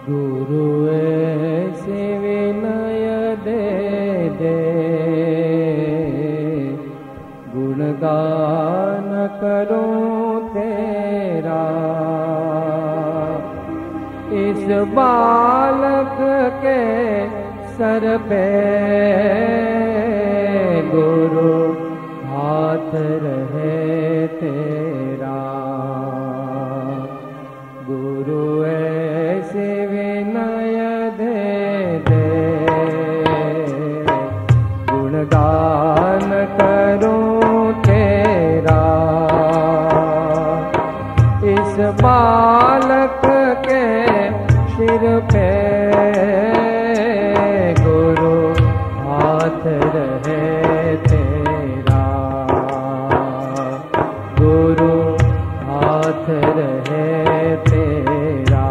गुरु ऐसे विनय दे दे, गुणगान करूं तेरा। इस बालक के सर पे गुरु हाथ रहे तेरा। गुरु ऐसे विनय दे दे, गुणगान करूं तेरा। इस बालक के सिर पे गुरु हाथ रहे तेरा। गुरु हाथ रहे तेरा।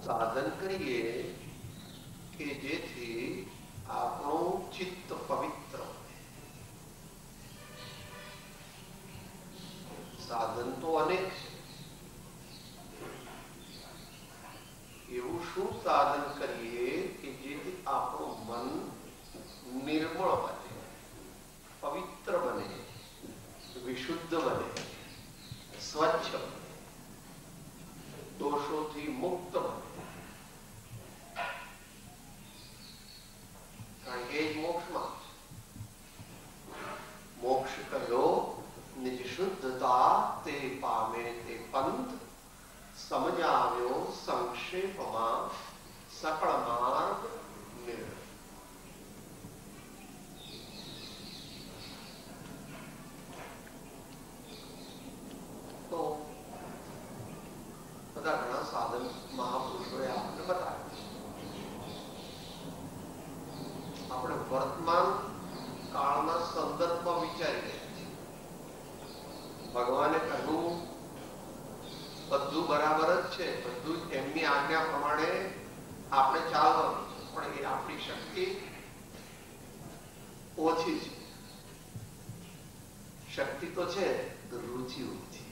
સાધન કરીએ કે જેથી આપણું ચિત્ત પવિત્ર બને. સાધન તો અનેક છે. એવું શું સાધન કરીએ કે જેથી આપણું મન નિર્મળ બને, પવિત્ર બને, વિશુદ્ધ બને, સ્વચ્છ બને, દોષોથી મુક્ત બને. વર્તમાન કાળના સંદર્ભમાં વિચારી રહ્યા છે. ભગવાને કહ્યું બધું બરાબર જ છે, બધું એમની આજ્ઞા પ્રમાણે આપણે ચાલવાનું, પણ એ આપણી શક્તિ ઓછી છે. શક્તિ તો છે, રુચિ ઓછી.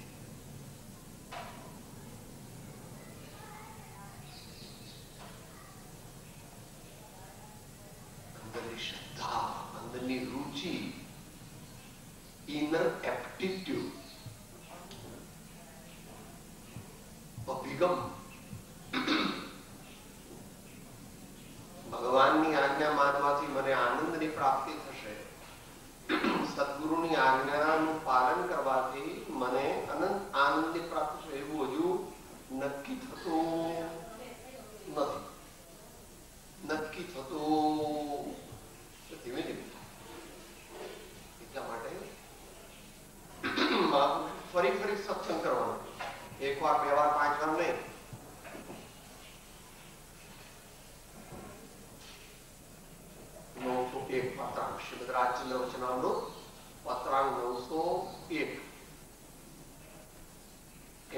અંદરની શ્રદ્ધા, અંદરની રુચિ, ઇનર એપ્ટિટ્યુડ, અભિગમ, ભગવાનની આજ્ઞા માનવાથી મને આનંદની પ્રાપ્તિ થશે, સદગુરુની આજ્ઞાનું પાલન કરવાથી મને અનંત આનંદની પ્રાપ્તિ થશે, એવું હજુ નક્કી થતું નથી. નક્કી થતું ધીમે ધીમે. એટલા માટે ફરી ફરી સત્સંગ કરવાનો, એક વાર, બે વાર, 5 વાર નહીં. એક પત્રાંગ શ્રીમદ રાજચંદ્ર વચનામૃત પત્રાંગ 901.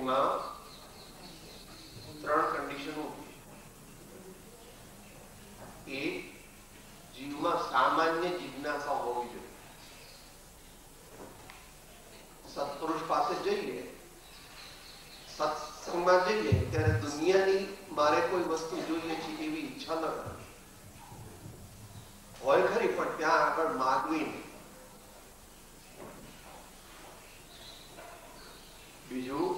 એમાં 3 કન્ડિશનો. એક, જીવમાં સામાન્ય જિજ્ઞાસા હોવી જોઈએ. સત્પુરુષ પાસે જઈએ, સત્સંગમાં જઈએ ત્યારે દુનિયાની મારે કોઈ વસ્તુ જોઈએ છે એવી ઈચ્છા ન કરે. હોય ખરી, પણ ત્યાં આગળ માગવી નહીં. બીજું,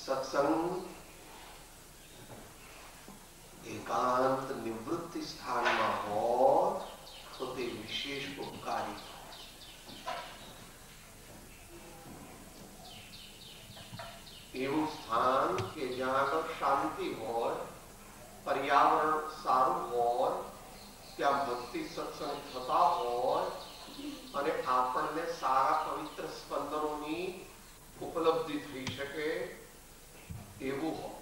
સત્સંગ એકાંત નિવૃત્તિ સ્થાનમાં હોય તો તે વિશેષ ઉપકારી. એવું સ્થાન કે જ્યાં આગળ શાંતિ હોય, પર્યાવરણ સારું હોય, ત્યાં ભક્તિ સત્સંગ થતા હોય અને આપણને સારા પવિત્ર સ્પંદનોની ઉપલબ્ધિ થઈ શકે એવું હોય.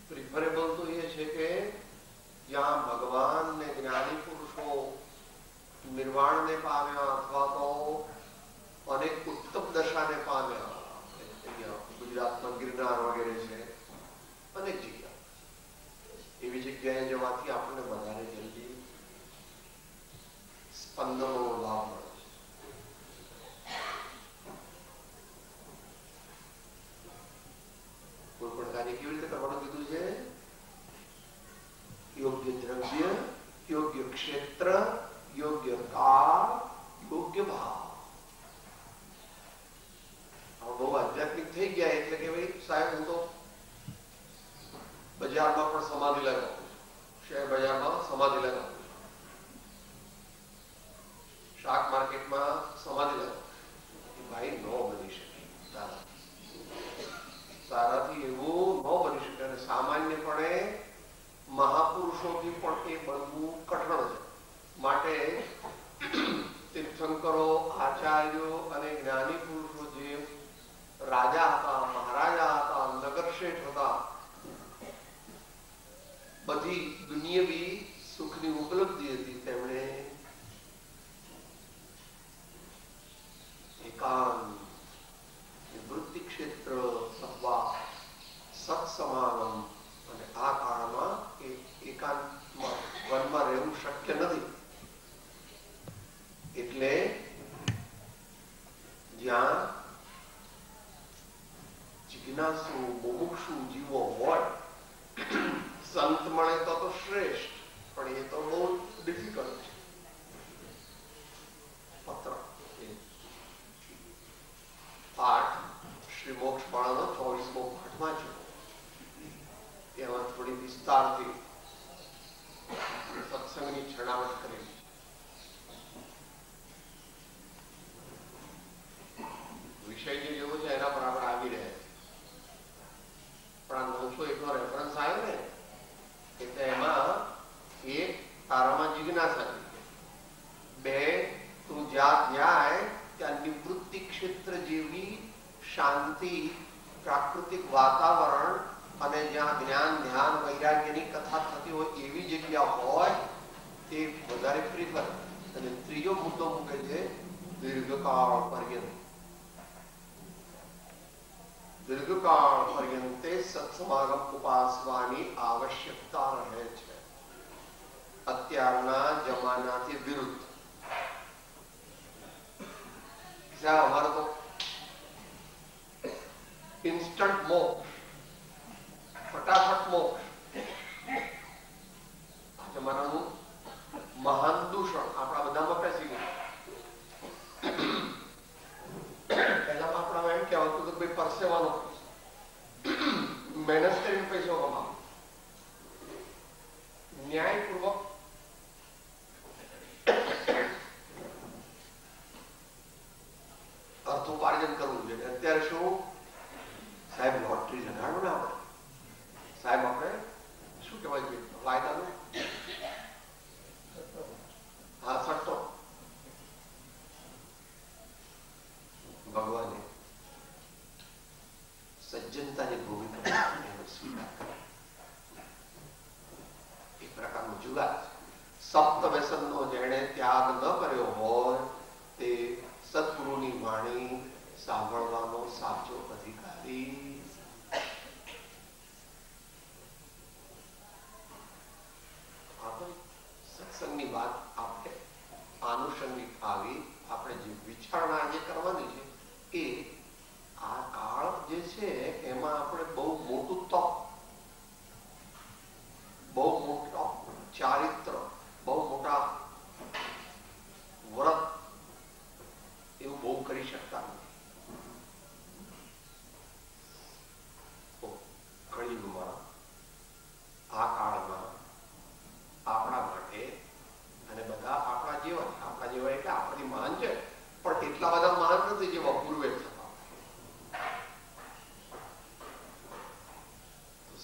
પ્રિફરેબલ તો એ છે કે જ્યાં ભગવાન ને જ્ઞાની પુરુષો નિર્વાણને પામ્યા અથવા તો અનેક ઉત્તમ દશાને પામ્યા. ગુજરાતમાં ગિરનાર વગેરે છે, અનેક જગ્યા. એવી જગ્યાએ જવાથી આપણને વધારે જલ્દી સ્પંદનો લાભ મળે. કોઈ પણ કાર્ય કેવી રીતે કરવાનું કીધું છે? યોગ્ય દ્રવ્ય, યોગ્ય ક્ષેત્ર, યોગ્ય કાળ, યોગ્ય ભાવ. બહુ આધ્યાત્મિક થઈ ગયા એટલે કે ભાઈ સાહેબ હું તો બજારમાં પણ સમાધિ લગાવું, શેર બજારમાં સમાધિ લગાવું, શાક માર્કેટમાં સમાધિ લગાવું. ભાઈ ન બની શકે, તારાથી એવું ન બની શકે. અને સામાન્યપણે મહાપુરુષોથી પણ એ બનવું કઠણ છે. માટે તીર્થંકરો, આચાર્યો અને જ્ઞાની પુરુષો જે રાજા હતા, મહારાજા હતા, નગર શેઠ હતા, બધી દુનિયાવી સુખની ઉપલબ્ધિ હતી, તેમણે એકાંત નિવૃત્તિ ક્ષેત્ર અથવા સત્સમાગમ, અને આ કાળમાં એકાંતમાં વનમાં રહેવું શક્ય નથી. એટલે જ્યાં જિજ્ઞાસુ મુમુક્ષુ જીવો હોય, સંત મળે તો શ્રેષ્ઠ, પણ એ તો બહુ ડિફિકલ્ટ છે. પત્ર પાઠ શ્રી મોક્ષ માળાનો 24મો પાઠ વાંચ્યો. એમાં થોડી વિસ્તારથી સત્સંગની છણાવટ કરી. વિષય જે જેવો છે એના પર આપણે આવી રહ્યા છે. પણ આ 901 નો રેફરન્સ આવ્યો ને, એટલે એમાં એક, તારામાં જિજ્ઞાસા થઈ. 2, તું જ્યાં જાય ત્યાં નિવૃત્તિ ક્ષેત્ર જેવી શાંતિ, પ્રાકૃતિક વાતાવરણ અને જ્યાં જ્ઞાન, ધ્યાન, વૈરાગ્યની કથા થતી હોય એવી જગ્યા હોય તે વધારે પ્રિફર. અને ત્રીજો મુદ્દો મૂકે છે દીર્ઘકાળ પર્યંત. દીર્ઘકાળ પર્યંતે સત્સમાગમ ઉપાસવાની આવશ્યકતા રહે છે. અત્યારના જમાનાથી વિરુદ્ધ. અમારે તો ઇન્સ્ટન્ટ મોક્ષ, ફટાફટ મોક્ષ. આ જમાનાનું મહાન દૂષણ આપણા બધામાં પેસી ગયું. પહેલામાં આપણા એમ કહેવાતું કે ભાઈ પરસેવાનો મહેનત કરીને પૈસો કમાવો, ન્યાયપૂર્વક અર્થોપાર્જન કરવું જોઈએ. અત્યારે શું સાહેબ લોટરી લગાડો ને આપણે, સાહેબ આપણે શું કહેવાય છે વાયદાનું, હા સટ્ટો. ભગવાને સજ્જનતાની ભૂમિકા સ્વીકાર કરી. એક પ્રકારનું જુગાર. સપ્ત વ્યસનનો જેણે ત્યાગ ન કર્યો હોય તે સદગુરુની વાણી સાંભળવાનો સાચો અધિકારી. સત્સંગની વાત આપણે આનુષંગિક આવી. આપણે જે વિચારણા જે કરવાની છે એ આ કાળ જે છે એમાં આપણે બહુ મોટું તપ, બહુ મોટો ચારિત્ર, બહુ મોટા વ્રત એવું બહુ કરી શકતા નથી. કળિયુગમાં આ કાળમાં આપણા માટે અને બધા આપણા જેવા એટલે આપણાથી મહાન છે પણ એટલા બધા મહાન નથી જેવા પૂર્વે થતા.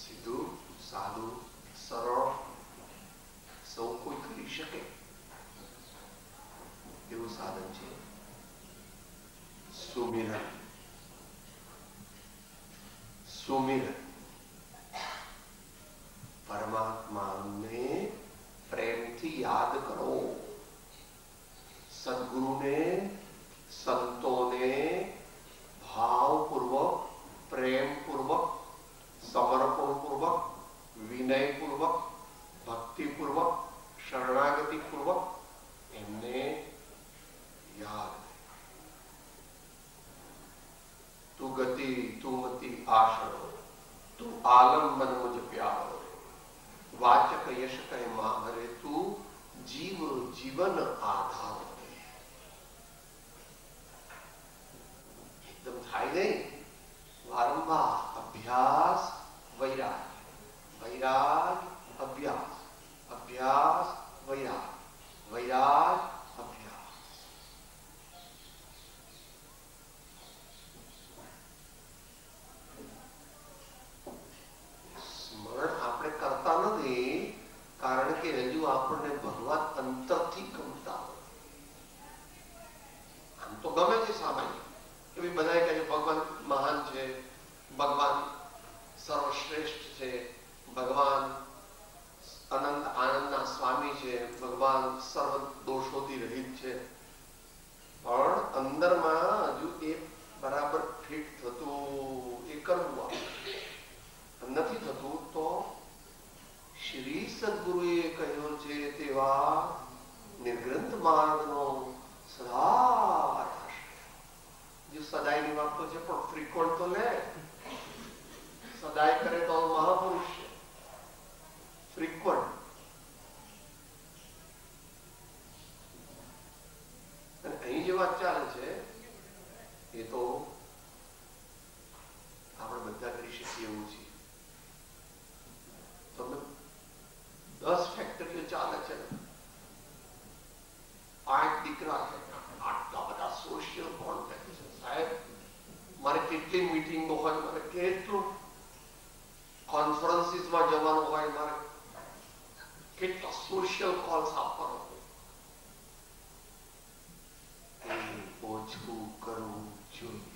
સીધું સાદું સરળ સૌ કોઈ કરી શકે એવું સાધન છે સુમિરન. સુમિરન પરમાત્માને પ્રેમથી યાદ કરો. સદગુરુને, સંતોને ભાવપૂર્વક, પ્રેમપૂર્વક, સમર્પણપૂર્વક, વિનયપૂર્વક, ભક્તિપૂર્વક, શરણાગતિપૂર્વક એમને યાદ. તું ગતિ તું મતિ આશરો, તું આલંબન મુજ પ્યારો, વાચક યશ કહે મારે, તું જીવ જીવન આધાર. એકદમ થાય નહીં. વારંવાર અભ્યાસ વૈરાગ, વૈરાગ અભ્યાસ, અભ્યાસ વૈરાગ, વૈરાગ અભ્યાસ. સ્મરણ આપણે કરતા નથી કારણ કે હજુ આપણને ભગવાન અંતરથી ગમતા હોય. આમ તો ગમે છે સામાન્ય કે બધા કહે છે ભગવાન મહાન છે, ભગવાન સર્વશ્રેષ્ઠ છે, ભગવાન અનંત આનંદના સ્વામી છે, ભગવાન સર્વ દોષોથી રહિત છે. પણ અંદરમાં હજુ એ બરાબર ફિટ થતું એ કરવું નથી થતું. તો શ્રી સદગુરુએ કહ્યું છે તેવા નિર્ગ્રંથ માર્ગનો સદા જે સદાયની વાત તો છે પણ ફ્રીક્વન્ટ તો લે. સદાય કરે તો મહાપુરુષ છે. ફ્રીક્વન્ટ અને અહીં જે વાત ચાલે છે એ તો આપણે બધા કરી શકીએ એવું છે. તમે 10 ફેક્ટરીઓ ચાલે છે, 8 દીકરા છે, આટલા બધા સોશિયલ કોન્ટેક્ટ છે. સાહેબ મારે કેટલી મીટિંગો હોય, મારે કેટલું કોન્ફરન્સીસમાં જવાનું હોય, મારે કેટલા સોશિયલ કોલ્સ આપવાનો હોય. એ ઓછું કરવું જોઈએ.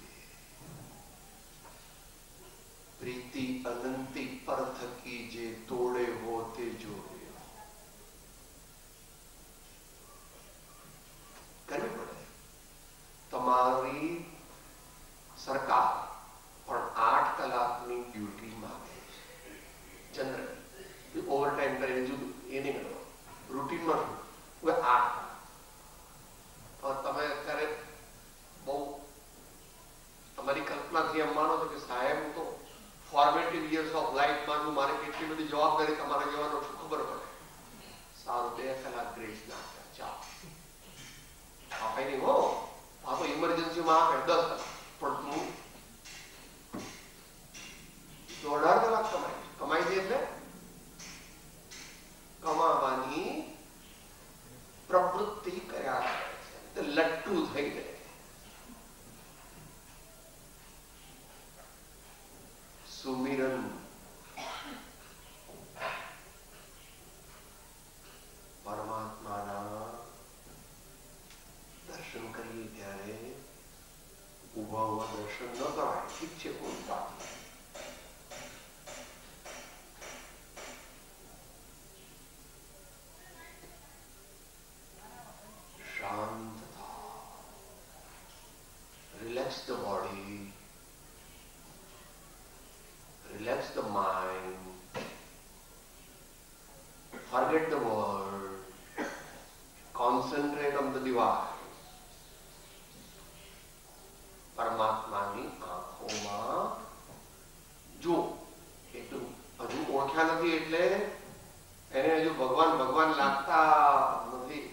પ્રીતિ અનંતી પર થકી જે તોડે હો તે જોડે. એ નહીં કરવાનું. રૂટીનમાં શું હવે આ તમે અત્યારે બહુ તમારી કલ્પનાથી એમ માનો છો કે સાહેબ હું તો ફોર્મેટિવ યર્સ ઓફ લાઈફમાં છું, મારે કેટલી બધી જવાબદારી તમારે જવાનો શું ખબર પડે. સારું 2 કલાક ગ્રેસ નાખ્યા, ચાલો આપાય નહીં હો, આ તો ઇમરજન્સીમાં આપે 10 કલાક, પણ તું 18 કલાક કમાઈ દે એટલે કમાવાની પ્રવૃત્તિ કર્યા કરે છે, લટ્ટુ થઈ ગયે. સુમિરન પરમાત્માના દર્શન કરીએ ત્યારે ઉભા દર્શન ન કરાય. ઠીક છે, કોઈ વાત શાંત થાઓ. Relax the body, relax the mind, forget the world, concentrate on the divine. પરમાત્માની આંખોમાં જો એટલું હજુ ઓળખ્યા નથી એટલે એને હજુ ભગવાન ભગવાન લાગતા નથી.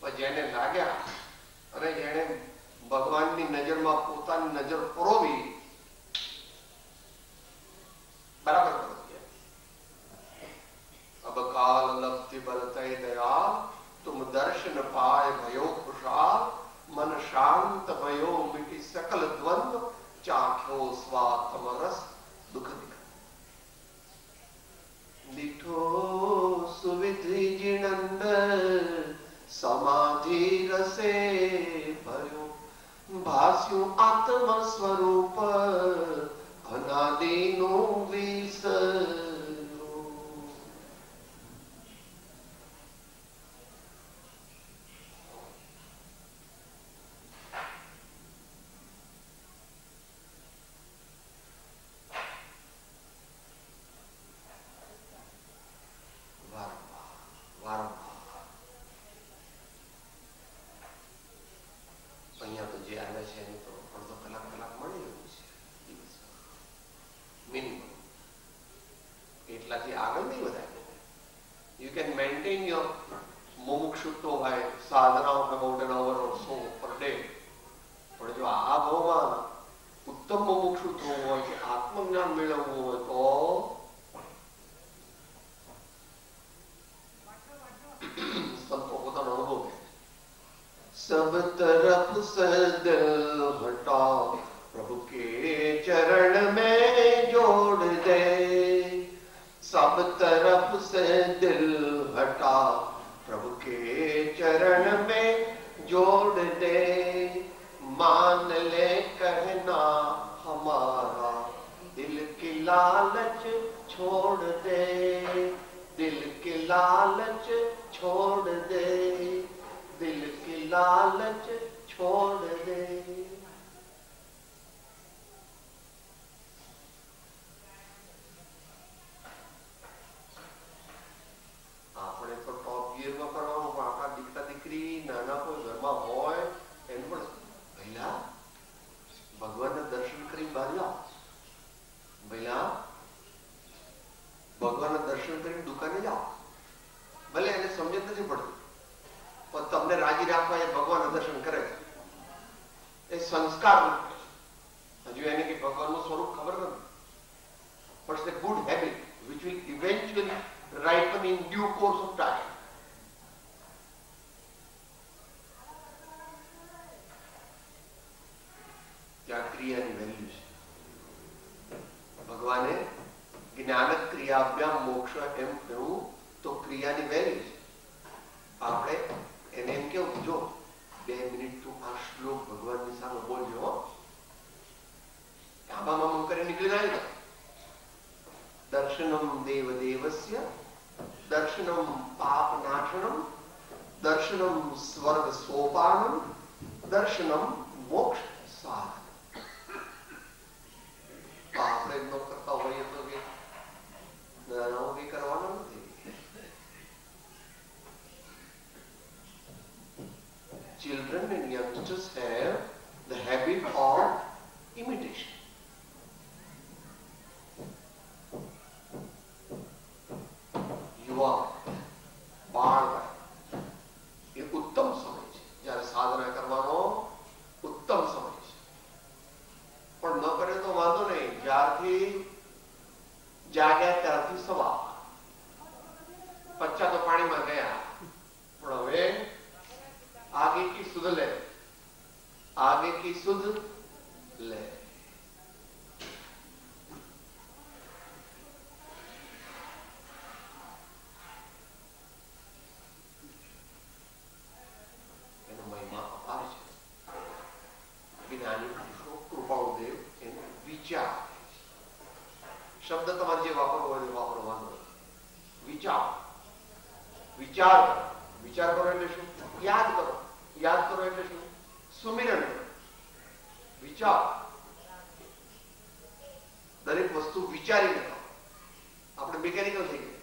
પણ જેને લાગ્યા અને જેને ભગવાનની નજરમાં પોતાની નજર પરોવી बराबर कर दिया. अब काल लब्धि बलतय दया तुम दर्शन पाए भयो खुशाल मन शांत भयो मिटी सकल द्वंद्व चाख्यो स्वात्म रस दुख दिख दिठो सुविधि जिनंद समाधि रसे भयो भास्यु आत्म स्वरूप અનાદિનો વિસરો. અહીંયા તો જે આવે છે એની તો અડધો કલાક મળી રહ્યું છે મિનિમમ. એટલાથી આગળ નહીં વધારે. You can maintain your મુમુક્ષુત્વ by sadhana of about an hour or so per day. પણ જો આ ભાવમાં ઉત્તમ મુમુક્ષુત્વ હોય કે આત્મજ્ઞાન મેળવવું હોય તો સંતો પોતાનો અનુભવ કહે સબ તરફ સે દિલ હટા प्रभु के चरण में जोड़ दे. सब तरफ से दिल हटा प्रभु के चरण में जोड़ दे. मान ले कहना हमारा दिल की लालच छोड़ दे. दिल की लालच छोड़ दे. दिल की लालच छोड़ दे. આપણે તો ટોપ ગિયરમાં કરવાનું, પણ આપણા દીકરા દીકરી નાના કોઈ ઘરમાં હોય એનું પણ ભૈલા ભગવાનના દર્શન કરી બહાર જાઓ. ભૈલા ભગવાનના દર્શન કરીને દુકાને જાઓ. ભલે એને સમજ નથી પડતી પણ તમને રાજી રાખવા એ ભગવાનના દર્શન કરે છે. એ સંસ્કાર હજુ એને કે ભગવાનનું સ્વરૂપ ખબર નથી, પણ it's a good habit which will eventually ripen in due course of time. ત્યાં ક્રિયાની વેલ્યુ છે. ભગવાને જ્ઞાન ક્રિયાભ્યામ મોક્ષ એમ કહ્યું તો ક્રિયાની વેલ્યુ છે. આપણે એને એમ કેવું જો 2 મિનિટ તું આ શ્લોક ભગવાનની સામે બોલજો, આબામાં કરીને નીકળી જાય. દર્શનમ દેવ દેવસ્ય દર્શનમ પાપ નાશનમ દર્શનમ સ્વર્ગ સોપાનમ દર્શનમ મોક્ષ સાધન. આપણે ન કરતા હોઈએ તો કે કરવાનો children and youngsters have the habit of imitation. યુવા બાળ એ ઉત્તમ સમય છે, જ્યારે સાધના કરવાનો ઉત્તમ સમય છે. પણ ન કરે તો વાંધો નહીં, જ્યારથી જાગ્યા ત્યારથી સવાર. બચ્ચા તો પાણીમાં ગયા, પણ હવે आगे की सुध ले, आगे की सुध ले. એનો મહિમા અપાર છે. જ્ઞાની પુરુષો કૃપાળુદેવ એનો વિચાર, શબ્દ તમારે જે વાપરવો હોય વાપરવાનો. વિચાર, વિચાર કરો. વિચાર કરો એટલે શું? યાદ કરો. યાદ કરો એટલે શું? સુમિરન કરો. વિચાર, દરેક વસ્તુ વિચારીને કરો. આપણે મિકેનિકલ થઈ ગયા.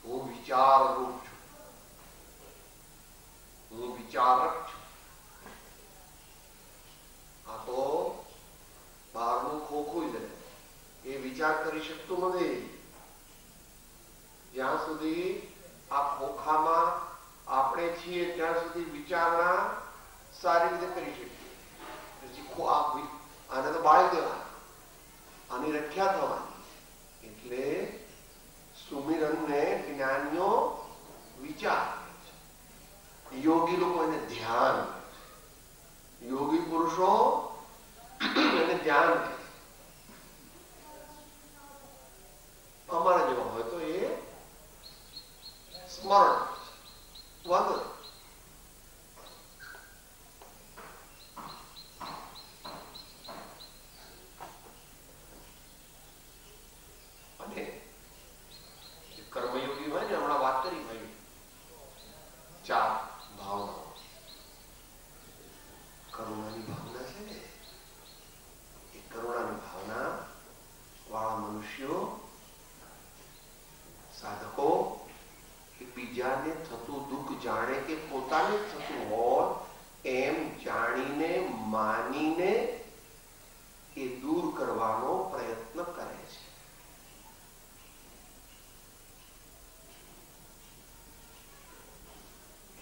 હું વિચાર રૂપ છું, હું વિચારક છું. આ તો બહારનું ખોખું છે, એ વિચાર કરી શકતું નથી. જ્યાં સુધી આ ખોખામાં આપણે છીએ ત્યાં સુધી વિચારણા સારી રીતે કરી શકીએ. આને તો બાળી દેવા, આની રખ્યા થવાની. એટલે સુમિરનને જ્ઞાનીઓ વિચાર, યોગી લોકો એને ધ્યાન, યોગી પુરુષો એને ધ્યાન. અમારા જેવા હોય તો એ સ્મરણ. વાંધો અને કર્મયોગી હોય ને, હમણાં વાત કરી ભાઈ, 4 ભાવનાઓ. કરુણાની ભાવના છે ને, એ કરુણાની ભાવના વાળા મનુષ્યો, સાધકો બીજાને થતું દુઃખ જાણે કે પોતાને થતું હોય એમ જાણીને માનીને એ દૂર કરવાનો પ્રયત્ન કરે છે.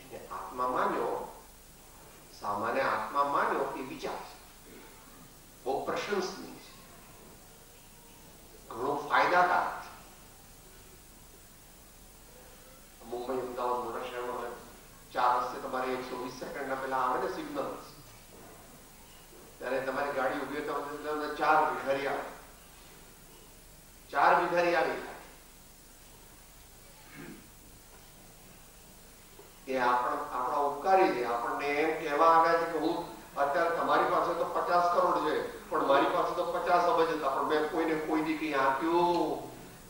એને આત્મા માન્યો, સામાન્ય આત્મા માન્યો એ વિચાર છે, બહુ પ્રશંસનીય છે, ઘણો ફાયદાકારક. મુંબઈ, અમદાવાદ, મોટા શહેરમાં હોય, 4 રસ્તે તમારે 120 સેકન્ડના પેલા આવે ને સિગ્નલ, ત્યારે તમારી ગાડી ઉભી હોય તો 4 ભિખારી આવે, 4 ભિખારી આવી જાય. એ આપણા ઉપકારી છે. આપણને એમ કહેવા આવ્યા છે કે હું અત્યારે તમારી પાસે તો 50 કરોડ છે, પણ મારી પાસે તો 50 અબજ હતા, પણ મેં કોઈને કોઈ દી કઈ આપ્યું,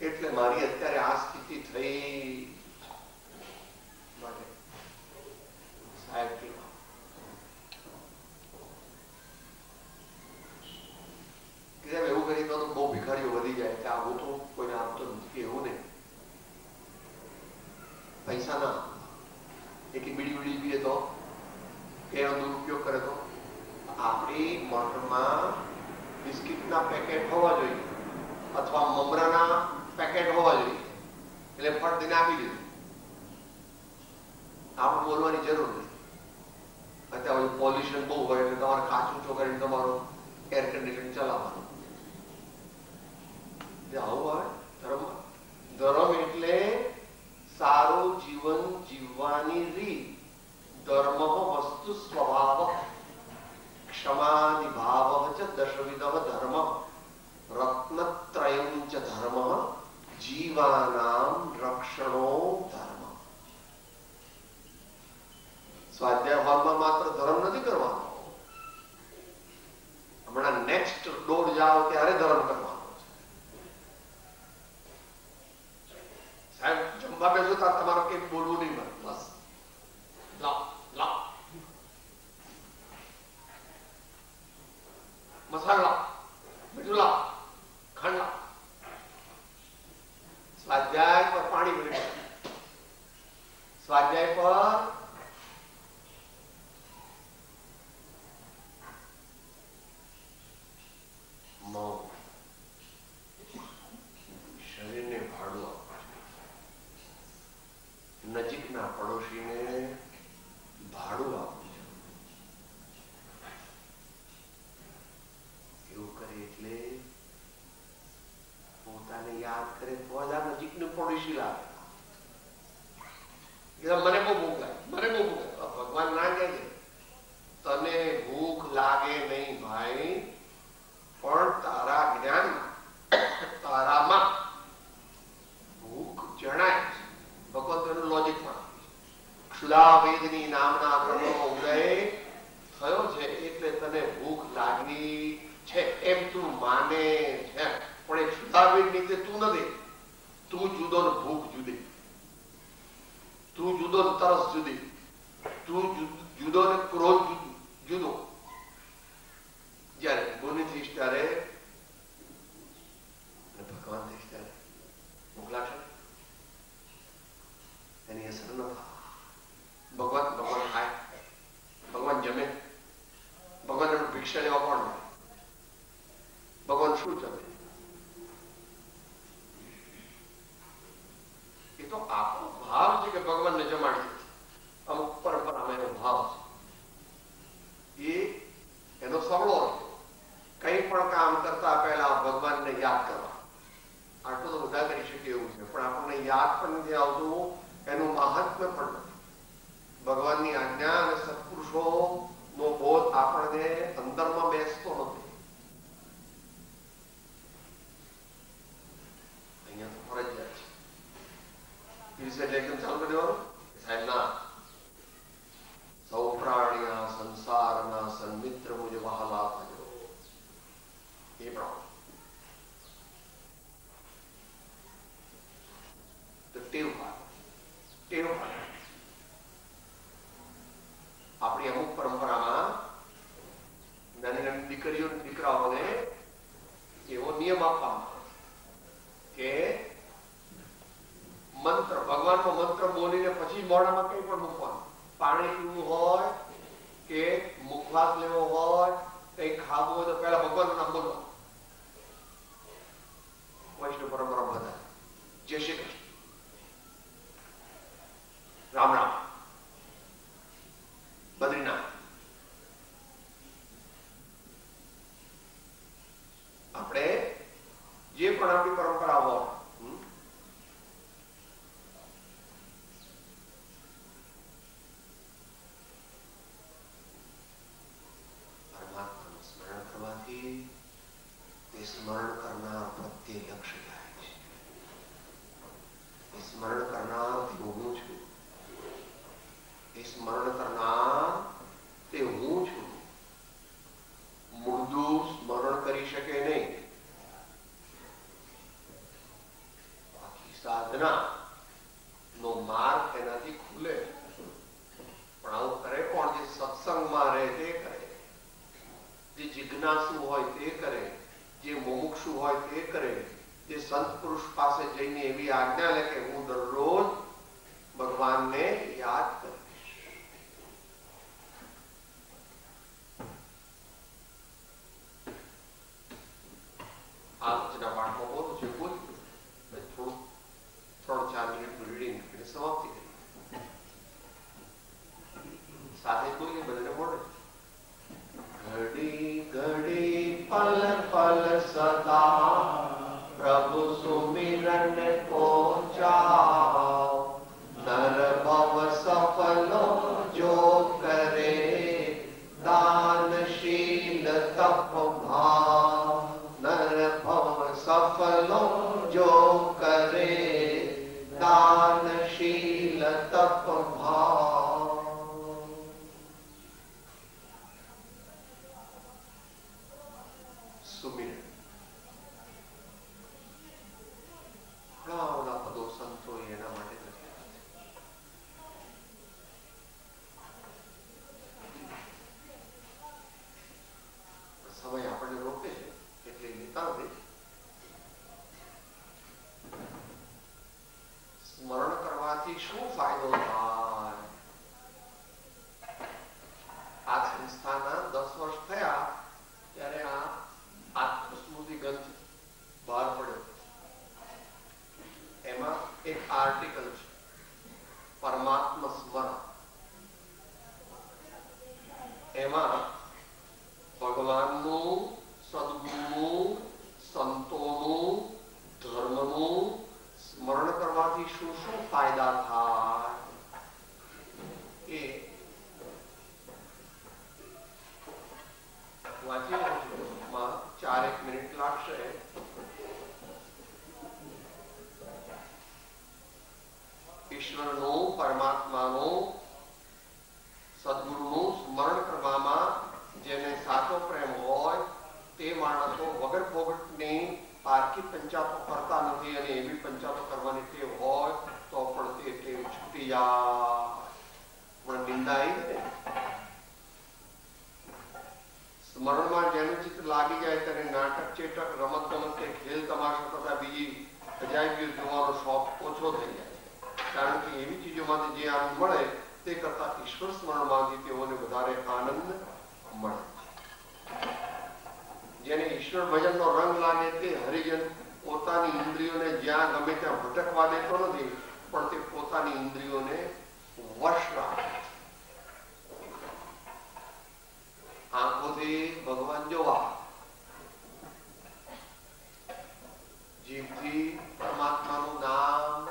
એટલે મારી અત્યારે આ સ્થિતિ થઈ. એવું કરી તો બહુ ભિખારીઓ વધી જાય એટલે આવું તો કોઈને આપતો નથી. એવું નહીં, પૈસા ના એક બીડી પીએ તો કે એનો દુરુપયોગ કરે તો. આપણી મઠમાં બિસ્કિટના પેકેટ હોવા જોઈએ અથવા મમરાના પેકેટ હોવા જોઈએ, એટલે ફટ દઈને આપી દીધું. આપણે બોલવાની જરૂર નહીં. અત્યારે પોલ્યુશન બહુ હોય એટલે તમારે કાચું ચોકડીને તમારો એર કન્ડિશન ચલાવવાનું. આવું હોય ધર્મ. ધર્મ એટલે સારું જીવન જીવવાની રીત. ધર્મ વસ્તુ સ્વભાવ ક્ષમાદિ ભાવ ચ દશવિધ ધર્મ રત્નત્રયં ચ ધર્મ જીવાનામ રક્ષણો ધર્મ. સ્વાધ્યાય હોલમાં માત્ર ધર્મ નથી કરવાનો, હમણાં નેક્સ્ટ ડોર જાઓ ત્યારે ધર્મ કરવાનો છે. સાહેબ જમવા બેસો તો તમારે કઈ બોલવું નહીં મળે. બસ લાવ લાવ મસાલા લાવ, બીજું લાવ, ખાંડ લાવ. સ્વાધ્યાય પર પાણી ભરી, સ્વાધ્યાય પર બધા નજીકનું પડોશી લાગે. મને બહુ ભૂખ લાગે, મને બહુ ભૂખ લાગે. ભગવાન ના કહે છે તને ભૂખ લાગે નહીં ભાઈ, પણ તારા જ્ઞાન તારામાં ભૂખ જણાય છે. ભગવાન તેનું લોજિક પણ ક્ષુધા વેદની નામના બ્રહ્મનો ઉદય થયો છે એટલે તને ભૂખ લાગી છે એમ તું માને છે. પણ એ ક્ષુધા વેદ નીચે તું નથી. તું જુદો ને ભૂખ જુદી, તું જુદો ને તરસ જુદી, તું જુદો ને ક્રોધ જુદો. જયારે ગુની થઈશ ત્યારે ભગવાન થઈશ ત્યારે ભૂખ લાગશે, એની અસર ન થાય. ભગવાન ખાય, ભગવાન જમે, ભગવાન એનું ભિક્ષા લેવા પણ મળે. ભગવાન શું જમે? એ તો આપણો ભાવ છે કે ભગવાનને જમાડી. અમુક પરંપરામાં એનો ભાવ છે, એનો સવળો રહ્યો. કઈ પણ કામ કરતા પહેલા ભગવાનને યાદ કરવા. આટલું તો બધા કરી શકે એવું છે, પણ આપણને યાદ પણ નથી આવતું, એનું મહાત્મ્ય પણ નથી. ભગવાનની આજ્ઞા અને સત્પુરુષો નો બોધ આપણને અંદરમાં બેસતો નથી. અહીંયા તો ફરજિયાત છે. એકદમ ચાલુ કરી દેવાનું સાહેબ ના સૌ પ્રાણીયા સંસારના સન્મિત્ર મુજબ વહાલા થયો. એ પ્રમાણે ટેવ આપણી અમુક પરંપરામાં નાની નાની દીકરીઓ દીકરાઓને એવો નિયમ આપવામાં કે મંત્ર, ભગવાનનો મંત્ર બોલીને પછી મોઢામાં કઈ પણ મૂકવાનું. પાણી પીવું હોય કે મુખવાસ લેવો હોય, કઈ ખાવું હોય તો પહેલા ભગવાનનું નામ બોલવાનું. વૈષ્ણવ પરંપરા બધા જય શ્રી કૃષ્ણ, રામ રામ, બદ્રીનાથ. આપણે જે પણ આપણી પરંપરા હોય પરમાત્માનું સ્મરણ કરવાથી તે સ્મરણ કરનાર પ્રત્યે લક્ષ્ય જાય છે. એ સ્મરણ કરનાર તે હું છું, એ સ્મરણ કરનાર તે હું છું. મૂળદું સ્મરણ કરી શકે નહીં. બાકી સાધના નો માર્ગ એનાથી ખુલે. પણ આવું કરે કોણ? જે સત્સંગમાં રહે તે કરે, જે જિજ્ઞાસુ હોય તે કરે, જે મુમુક્ષુ હોય તે કરે, જે સંત પુરુષ પાસે જઈને એવી આજ્ઞા લે કે હું દરરોજ ભગવાનને યાદ કરીશ. આ વચના પાઠમાં બોલું છું, થોડું 3-4 મિનિટનું રીડિંગ સમાપ્તિ કરી. સાથે બોલીએ બધાને મોડે. ઘડી ઘડી પલ પલ સદા પ્રભુ સુમિરન કો જાઓ. નર ભવ સફલો જો કરે દાનશીલ તપ ભાવ. નર ભવ સફલો જો કરે દાનશીલ તપ ભાવ. સુમિરન ઘણા બધા પદો સંતો એના માટે લખ્યા છે. સમય આપણને રોકે છે એટલે લેતા નથી. સ્મરણ કરવાથી શું ફાયદો થાય? આ સંસ્થાના 10 વર્ષ થયા ત્યારે આ આત્મસ્મૃતિ ગ્રંથ બહાર પડ્યો. એમાં એક આર્ટિકલ છે પરમાત્મા સ્મરણ. એમાં ભગવાનનું, સદગુરુનું, સંતોનું, ધર્મનું, ફાયદા થાય એ વાંચી લઉં છું. 4 મિનિટ લાગશે. ઈશ્વરનું, પરમાત્માનું, સદગુરુનું સ્મરણ કરવામાં જેને સાચો પ્રેમ હોય તે માણસો વગર ફોગટની પારકી પંચાતો કરતા નથી, અને એવી પંચાતો કરવાની ટેવ હોય તો પણ તે ટેવ છૂટી જાય. પણ નિંદા આવી ને સ્મરણમાં જેનું ચિત્ત લાગી જાય તેને નાટક, ચેટક, રમત ગમત કે ખેલ તમાશા તથા બીજી અજાયબીઓ જોવાનો શોખ ઓછો થઈ જાય. કારણ કે એવી ચીજોમાંથી જે આનંદ મળે તે કરતા ઈશ્વર સ્મરણમાંથી તેઓને વધારે આનંદ મળે. જેને ઈશ્વર ભજનનો રંગ લાગે તે હરિજન પોતાની ઇન્દ્રિયોને જ્યાં ગમે ત્યાં ભટકવા દેતો નથી, પણ તે પોતાની ઇન્દ્રિયોને વશ રાખે. આંખોથી ભગવાન જોવા, જીભથી પરમાત્માનું નામ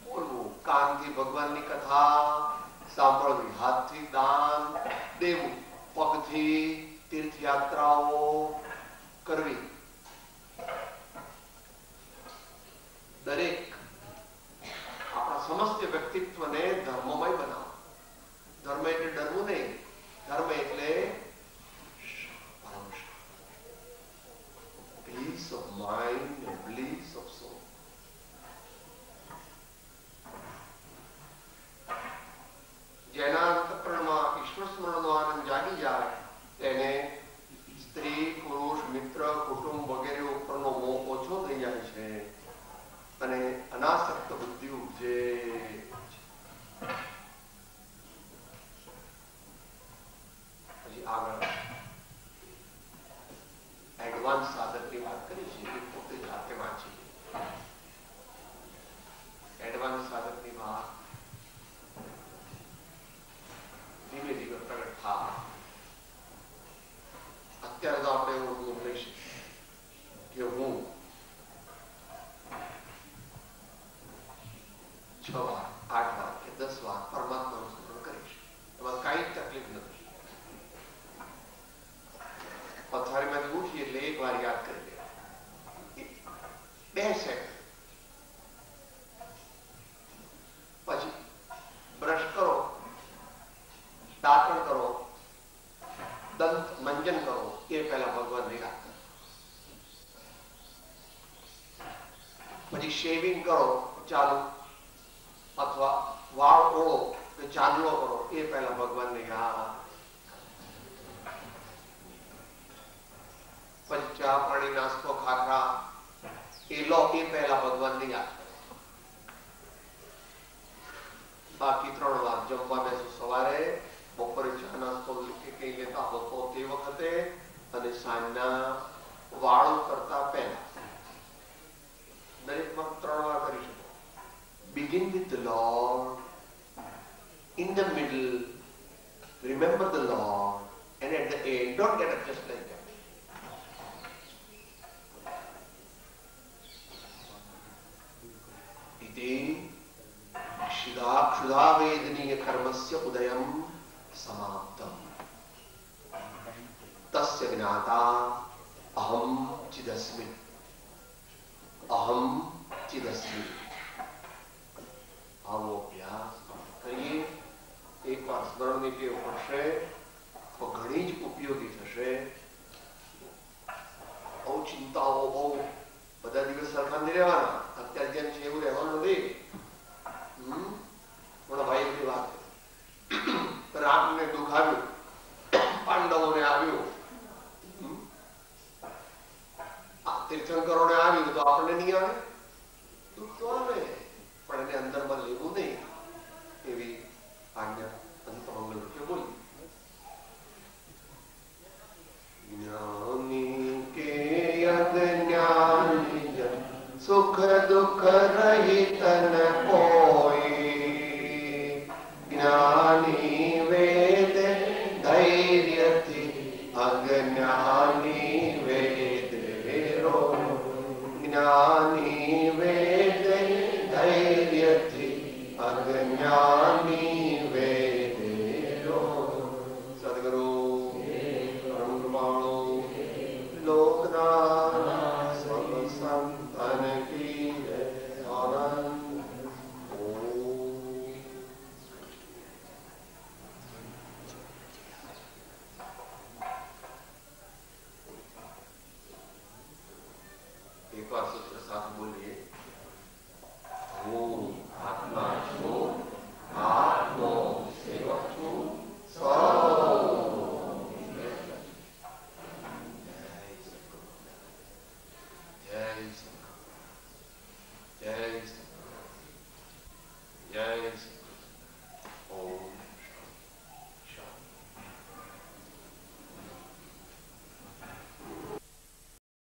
બોલવું, કાનથી ભગવાનની કથા સાંભળવી, હાથથી દાન દેવું, પગથી તીર્થયાત્રાઓ કરવી. દરેક આપણા સમસ્ત વ્યક્તિત્વને ધર્મમય બનાવો. ધર્મ એટલે ડરવું નહીં, ધર્મ એટલે peace of mind and bliss of soul. જેના અંતઃકરણમાં ઈશ્વર સ્મરણનો આનંદ જાગી જાય તેને સ્ત્રી, પુરુષ, મિત્ર, કુટુંબ વગેરે ઉપરનો મોહ ઓછો થઈ જાય છે અને અનાસક્ત બુદ્ધિ ઉપજે. હજી આગળ એડવાન્સ સાધકની વાત કરી છે, એ પોતે જાતે વાંચી. એડવાન્સ સાધકની વાત ધીમે ધીમે પ્રગટ થાય. અત્યારે તો આપણે એવું લઈશું કે હું 6 વાર, 8 વાર કે 10 વાર પરમાત્માનું સ્મરણ કરીશ. એમાં કઈ તકલીફ નથી. પથારીમાંથી ઉઠી એટલે 1 વાર યાદ કરી લે, 2 સેકન્ડ. પછી બ્રશ કરો, દાંતણ કરો, દંત મંજન કરો, એ પહેલા ભગવાનને યાદ કરો. પછી શેવિંગ કરો ચાલુ, અથવા વાળ ઓળો કે ચાંદલો કરો, એ પહેલા ભગવાનને યાદ. પછી ચા પાણી નાસ્તો ખાખરા એ લો, એ પહેલા ભગવાનને યાદ. બાકી 3 વાર જમવા બેસો, સવારે, બપોરે ચા નાસ્તો કઈ લેતા હો તો તે વખતે, અને સાંજના વાળું કરતા પહેલા. દરેકમાં 3 વાર કરી શકો. Begin with the Lord, in the middle remember the Lord, and at the end don't get up just like that. क्षुधावेदनीय कर्मस्य उदयं समाप्तम् तस्य ज्ञाता अहम चिदस्मि. આવો અભ્યાસ કરીએ. એકવાર સ્મરણની ટેવ પડશે તો ઘણી જ ઉપયોગી થશે. બહુ ચિંતાઓ, બહુ બધા દિવસ સરખા નહીં રહેવાના. અત્યારે જેમ છે એવું રહેવાનું નથી. મોટા ભાઈ બધી વાત, રામને દુઃખ આવ્યું, પાંડવોને આવ્યું, તીર્થંકરોને આવ્યું, તો આપણને નહીં આવે? દુઃખ તો આવે, પણ એને અંદરમાં લેવું નહીં. એવી આજ્ઞા અંતમંગલ રૂપે બોલી. જ્ઞાની કે અજ્ઞાની સુખ દુઃખ રહિત ન કો